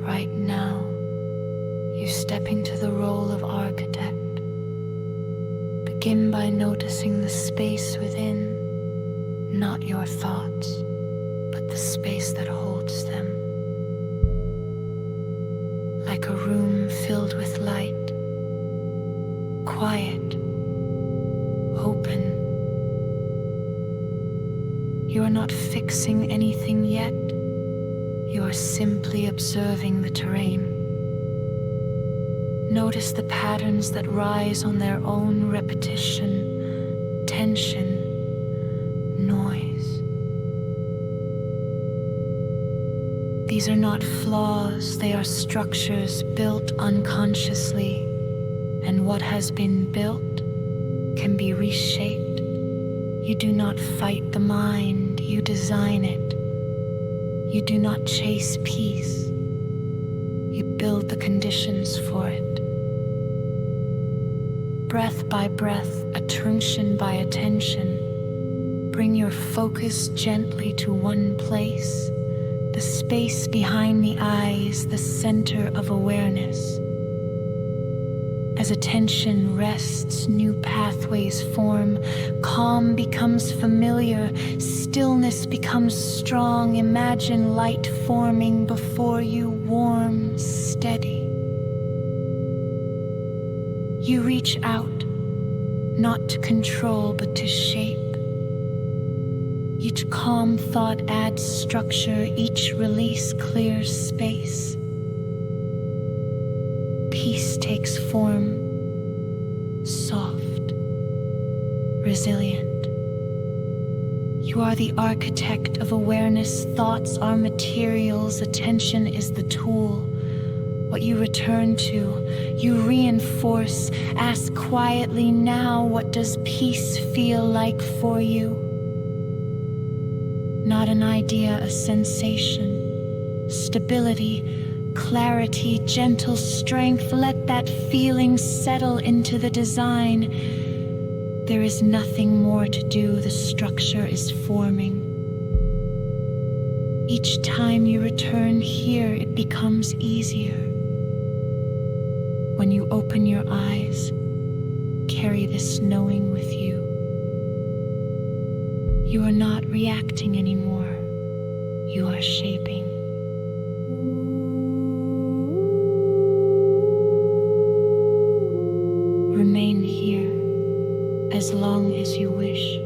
Right now, you step into the role of architect. Begin by noticing the space within, not your thoughts, but the space that holds them. Like a room filled with light, quiet, open. You are not fixing anything yet. You are simply observing the terrain. Notice the patterns that rise on their own: repetition, tension, noise. These are not flaws, they are structures built unconsciously, and what has been built can be reshaped. You do not fight the mind, you design it. You do not chase peace, you build the conditions for it. Breath by breath, attention by attention, bring your focus gently to one place, the space behind the eyes, the center of awareness. As attention rests, new pathways form, calm becomes familiar, stillness becomes strong. Imagine light forming before you, warm, steady. You reach out, not to control but to shape. Each calm thought adds structure, each release clears space. Peace takes form, soft, resilient. You are the architect of awareness. Thoughts are materials, attention is the tool. What you return to, you reinforce. Ask quietly now, what does peace feel like for you? Not an idea, a sensation. Stability, clarity, gentle strength. Let that feeling settle into the design. There is nothing more to do, the structure is forming. Each time you return here, it becomes easier. When you open your eyes, carry this knowing with you. You are not reacting anymore, you are shaping. Remain here as long as you wish.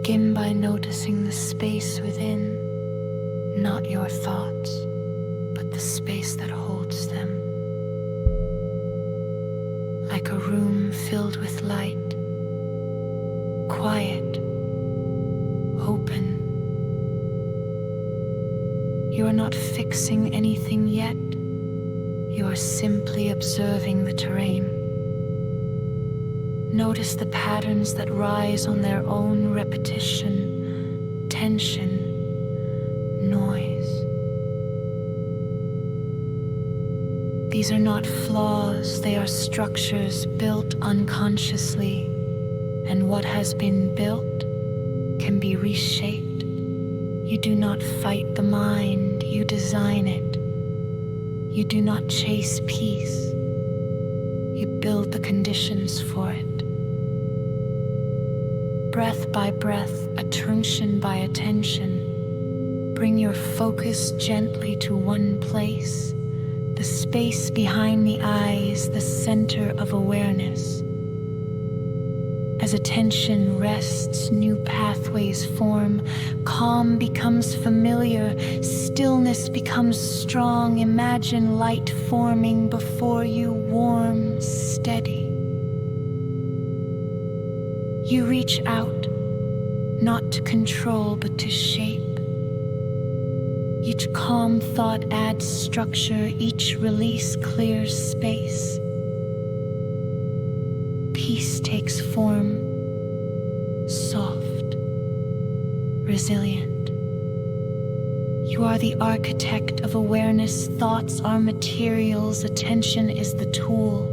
Begin by noticing the space within, not your thoughts, but the space that like a room filled with light, quiet, open. You are not fixing anything yet. You are simply observing the terrain. Notice the patterns that rise on their own repetition, tension, noise. These are not flaws, they are structures built unconsciously, and what has been built can be reshaped. You do not fight the mind, you design it. You do not chase peace, you build the conditions for it. Breath by breath, attention by attention, bring your focus gently to one place, the space behind the eyes, the center of awareness. As attention rests, new pathways form, calm becomes familiar, stillness becomes strong. Imagine light forming before you, warm, steady. You reach out, not to control but to shape. Each calm thought adds structure, each release clears space. Peace takes form, soft, resilient. You are the architect of awareness. Thoughts are materials, attention is the tool.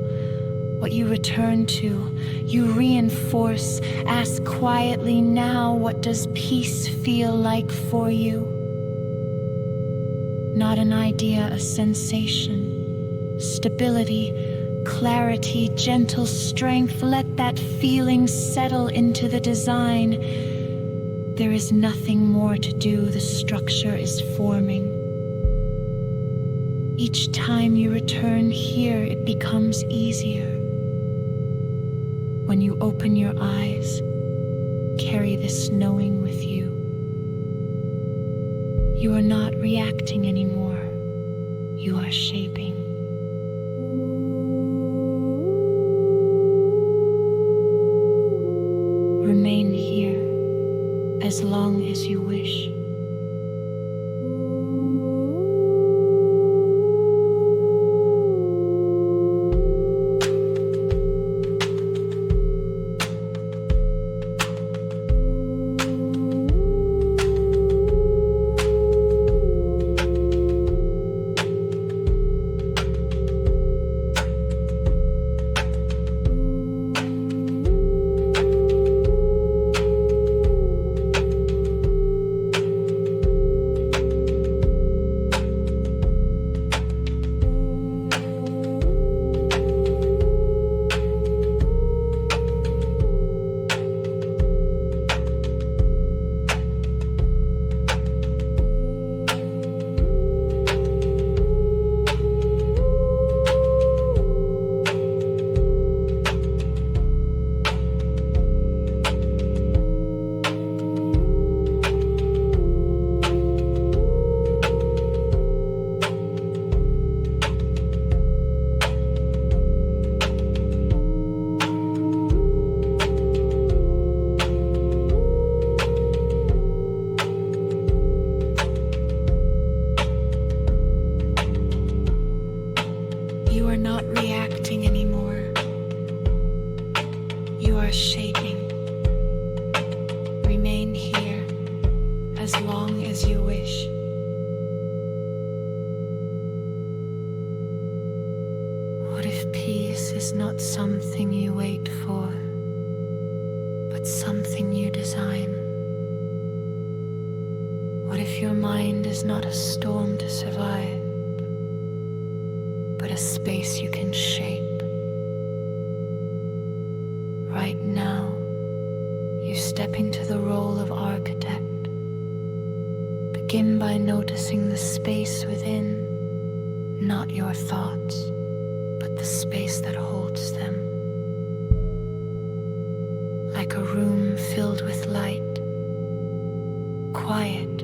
What you return to, you reinforce. Ask quietly now, what does peace feel like for you? Not an idea, a sensation. Stability, clarity, gentle strength. Let that feeling settle into the design. There is nothing more to do, the structure is forming. Each time you return here, it becomes easier. When you open your eyes, carry this knowing with you. You are not reacting anymore, you are shaping. Remain here as long as you wish. Something you wait for, but something you design. What if your mind is not a storm to survive, but a space you can shape? Right now, you step into the role of architect. Begin by noticing the space within, not your thoughts, but the space that holds them. Like a room filled with light, quiet,